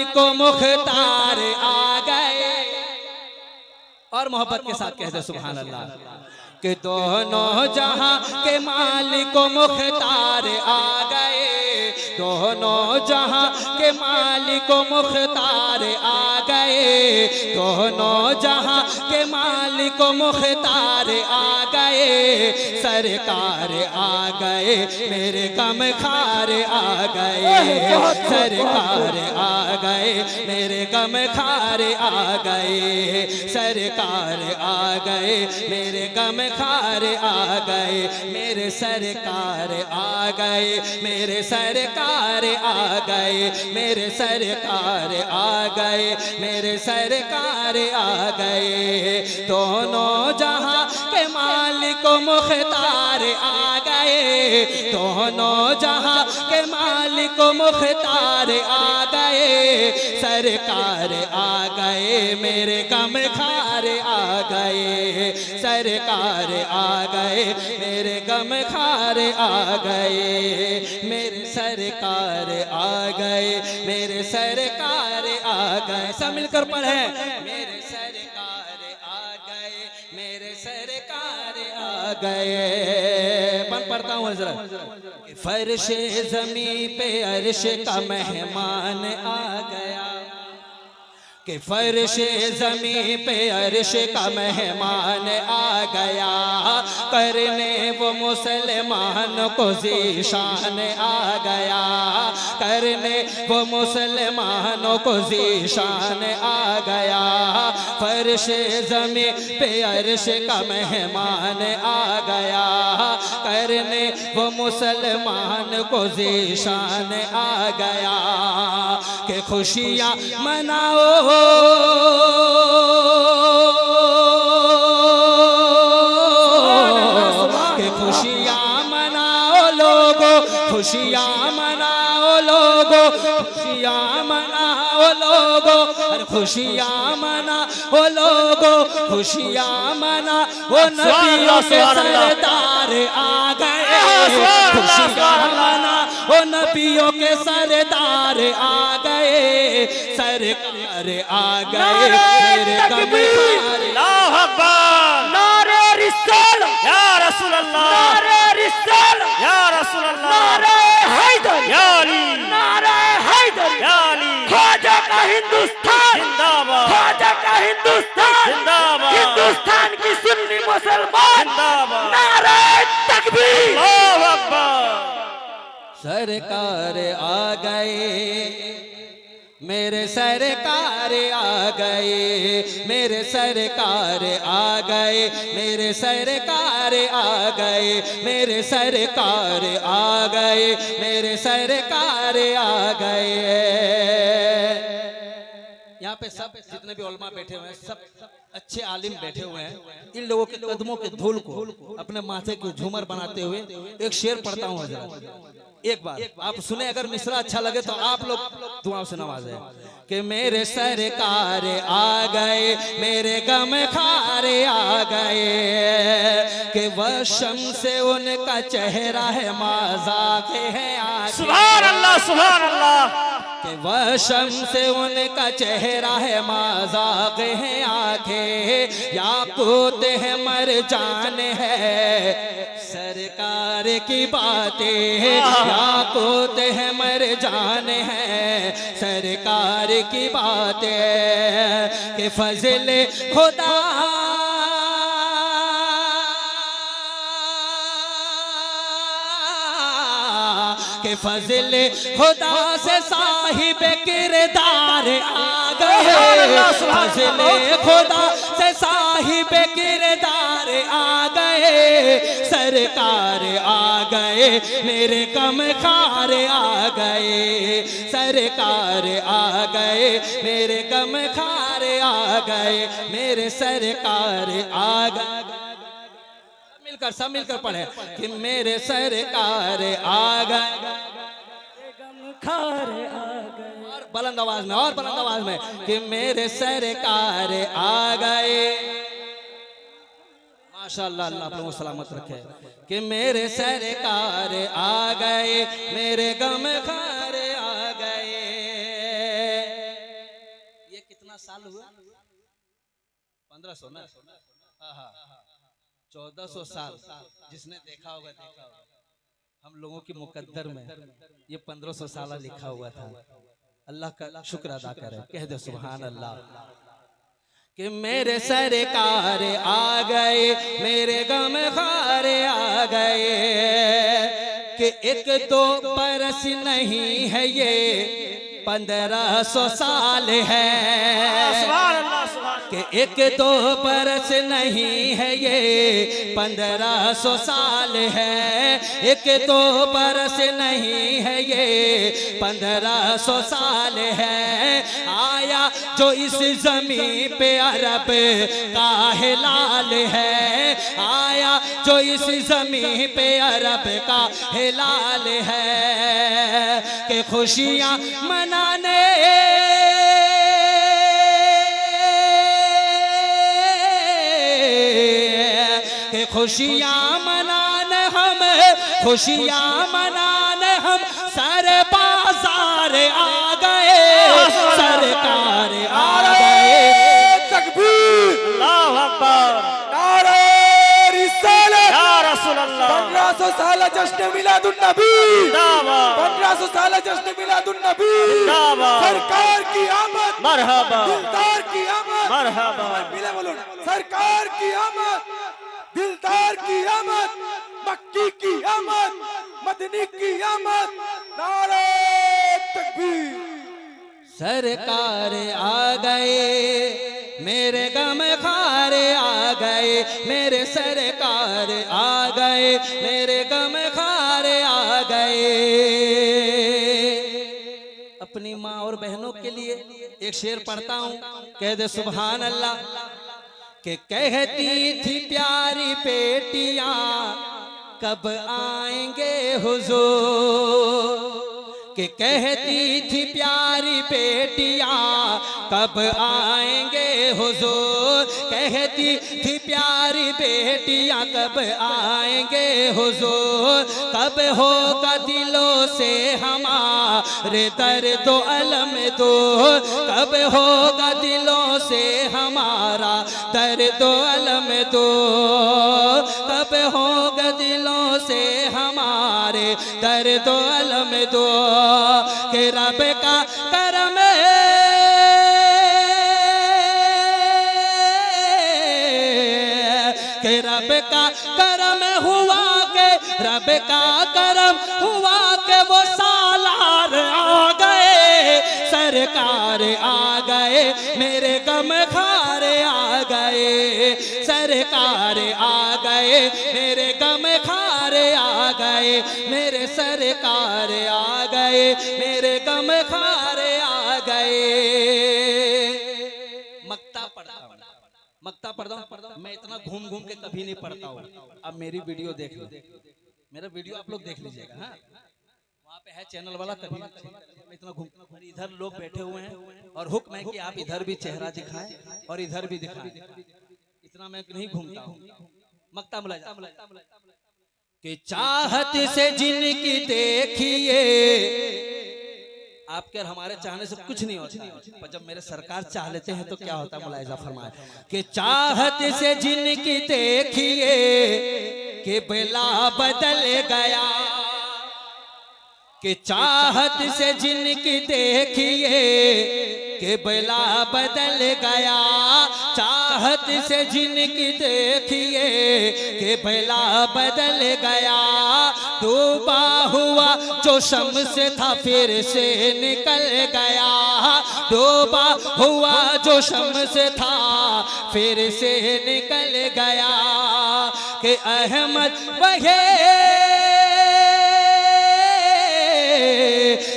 मालिक मुख्तार आ गए। और मोहब्बत के साथ कहते सुभान अल्लाह कि दोनों जहां के मालिक मुख्तार आ गए, दोनों जहां के मालिक मुख्तार आ गए, दोनों जहां के मालिक मुख्तार आ गए। सरकार आ गए मेरे गम खार आ गए, सरकार आ गए मेरे गम खार आ गए, सरकार आ गए मेरे गम खार आ गए, मेरे सरकार आ गए, मेरे सरकार आ गए, मेरे सरकार आ गए, मेरे सरकार आ गए। दोनों जहां के मालिक मुख्तार आ गए, दोनों जहां के मालिक मुख्तार आ गए। सरकार आ गए मेरे गम खार आ गए, सरकार आ गए मेरे गम खार आ गए, मेरे सरकार आ गए, मेरे सरकार आ गए। सब मिलकर पढ़े, मेरे सरकार आ गए, मेरे सरकार आ गए। पढ़ता हूँ हज़रत। फर्शे ज़मी पे अर्श का मेहमान आ गया, कि फर्शे ज़मी पे अर्श का मेहमान आ गया, करने वो मुसलमान को ज़ीशान आ गया, करने वो मुसलमानों को ज़ीशान आ गया। फर्शे ज़मी पे अर्श का मेहमान आ गया, करने वो मुसलमान को ज़ीशान आ गया। कि खुशियाँ मनाओ के खुशियाँ मनाओ लोगो, खुशियाँ मनाओ लोगो, खुशियाँ मनाओ लोगो, अरे खुशियाँ मनाओ लोगो, खुशियाँ मनाओ। नबियों के सरदार आ गए, खुशियाँ मनाओ नबियों के सरदार आ गए, सरकार आ गए मेरे गम खार। अल्लाह अकबर, नारे रिसालत या रसूल अल्लाह, नारे रिसालत या रसूल अल्लाह, नारे हैदर या अली, नारे हैदर या अली। ख्वाजा का हिंदुस्तान जिंदाबाद, ख्वाजा का हिंदुस्तान जिंदाबाद, हिंदुस्तान की सुन्नी मुसलमान जिंदाबाद, नारे तकबीर। अल्लाह अकबर। सरकार आ गए मेरे सरकार आ गए, मेरे सरकार आ गए, मेरे सरकार आ गए, मेरे सरकार आ गए, मेरे सरकार आ गए। यहाँ पे सब जितने भी उलमा बैठे हुए हैं, सब अच्छे आलिम बैठे हुए हैं। इन लोगों के कदमों के धूल को अपने माथे को झूमर बनाते हुए एक शेर पढ़ता हूँ हज़रत। एक बार आप सुने, अगर मिसरा अच्छा लगे तो आप लोग दुआओं से नवाजे। कि मेरे सरकार आ गए, मेरे गम खारे आ गए, कि वह शम्स उनका चेहरा है मज़ाक़ है आगे। सुभान अल्लाह, सुभान अल्लाह। कि वह शम्स उनका चेहरा है मज़ाक़ है आंखें, याकूत है मरजान है, सरकार की बातें याकूत है मरजान है, सरकार की बातें। कि फज़ल खुदा के फज़ल खुदा से साहिब किरदार आ गए, फज़ल खुदा से साहिब किरदार आ गए, सरकार आ गए मेरे गम खार आ गए, सरकार आ गए मेरे गम खार आ गए, मेरे सरकार आ गए। मिलकर सब मिलकर पढ़े कि मेरे सरकार आ गए, गम खार आ गए। और बुलंद आवाज में, और बुलंद आवाज में कि मेरे सरकार आ गए। माशाअल्लाह, अल्लाह आप लोगों को सलामत रखे। कि मेरे सरकार आ गए, मेरे गम खार आ गए। साल हुआ? 1500 ना? 1400 साल। जिसने देखा होगा देखा होगा। हम लोगों की मुकद्दर में ये 1500 साल लिखा हुआ था। अल्लाह का शुक्र अदा करें, कह दे सुभान अल्लाह। कि मेरे सरकार आ गए, मेरे गमखार आ गए, कि एक दो बरस नहीं है ये 1500 साल है, कि एक दो बरस नहीं है ये 1500 साल है, एक दो बरस नहीं है ये 1500 साल है। आया जो इस जमीन पे अरब का हिलाल है, आया जो इस जमीन पे अरब का हिलाल है, कि खुशियाँ मनाने के खुशियाँ मनाने हम, खुशियाँ मनाने हम सर बाजार आ गए, सरकार आ गए। तकबीर, अल्लाहु अकबर, नारे रिसालत, या रसूल अल्लाह, 1500 साल जश्न मिलादुन नबी, जिंदाबाद, 1500 साल जश्न मिलादुन नबी, जिंदाबाद, सरकार की आमद, मरहबा, दिलदार की आमद, मरहबा, मिले बोलो, सरकार की आमद, दिलदार की आमद, मक्की की आमद, मदनी की आमद, नारे तकबीर। सरकार आ गए, मेरे गमखार आ गए, मेरे सरकार आ गए, मेरे गमखार आ गए। अपनी माँ और बहनों के लिए एक शेर पढ़ता हूँ, कह दे सुभान अल्लाह। कि कहती थी प्यारी बेटियां कब आएंगे हुजूर, कि कहती थी प्यारी बेटियां कब आएंगे हुजूर, कहती थी प्यारी बेटियां कब आएंगे हुजूर, कब होगा दिलों से हमारे दर्द व अलम दूर, कब होगा दिलों से हमारा दर्द व अलम दूर, कब होगा दिलों से हमारे दर्द व अलम दूर, कि रब का करम कि रब का करम हुआ, के रब का करम हुआ, के वो सालार आ गए, सरकार आ गए, मेरे गमखार आ गए, सरकार आ गए, मेरे गमखार आ गए, मेरे सरकार आ गए, मेरे गमखार आ गए। मक्ता पढ़ता हूँ, मक्ता पढ़ता हूँ, मैं इतना घूम घूम के कभी नहीं पढ़ता हूँ। अब मेरी वीडियो देख लो, मेरा वीडियो आप लोग देख लीजिएगा। हाँ, वहाँ पे है चैनल वाला, कभी मैं इतना घूम, इधर लोग बैठे हुए हैं और हुक्म है कि आप इधर भी चेहरा दिखाएं और इधर भी दिखाएं, इतना मैं नहीं घूमता हूँ। मक्ता मुलाजा कि चाहत से जिनकी देखिए, आपके और हमारे चाहने से कुछ नहीं होता, पर जब मेरे सरकार चाह लेते हैं तो क्या होता है, मुलाहिजा फरमाए। कि चाहत से जिनकी देखिए, कि बिला बदल गया, कि चाहत से जिनकी देखिए, कि बिला बदल गया, चाहत से जिनकी देखिए, कि बिला बदल गया, डूबा हुआ जो शम्स था फिर से निकल गया, डूबा हुआ जो शम्स था फिर से निकल गया, कि अहमद वहे,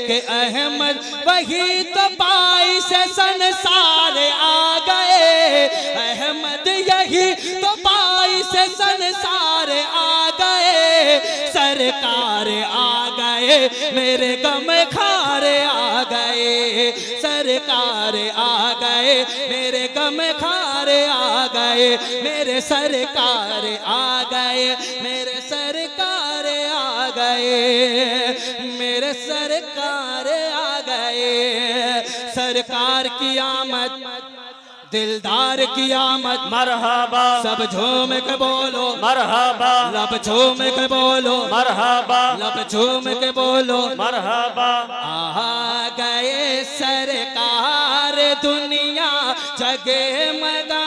कि अहमद वही तो पाई से संसार आ गए, अहमद यही तो पाई से संसार आ गए, सरकार आ गए, मेरे गमखार आ गए, सरकार आ गए, मेरे गमखार आ गए, मेरे सरकार आ गए, मेरे सरकार आ गए, मेरे सरकार आ गए, सरकार की आमद, दिलदार की आमद। मरहबा सब झूम के बोलो मरहबा, लब झूम के बोलो मरहबा लब झूम के बोलो। मरहबा। आ गए सरकार दुनिया जगे मगा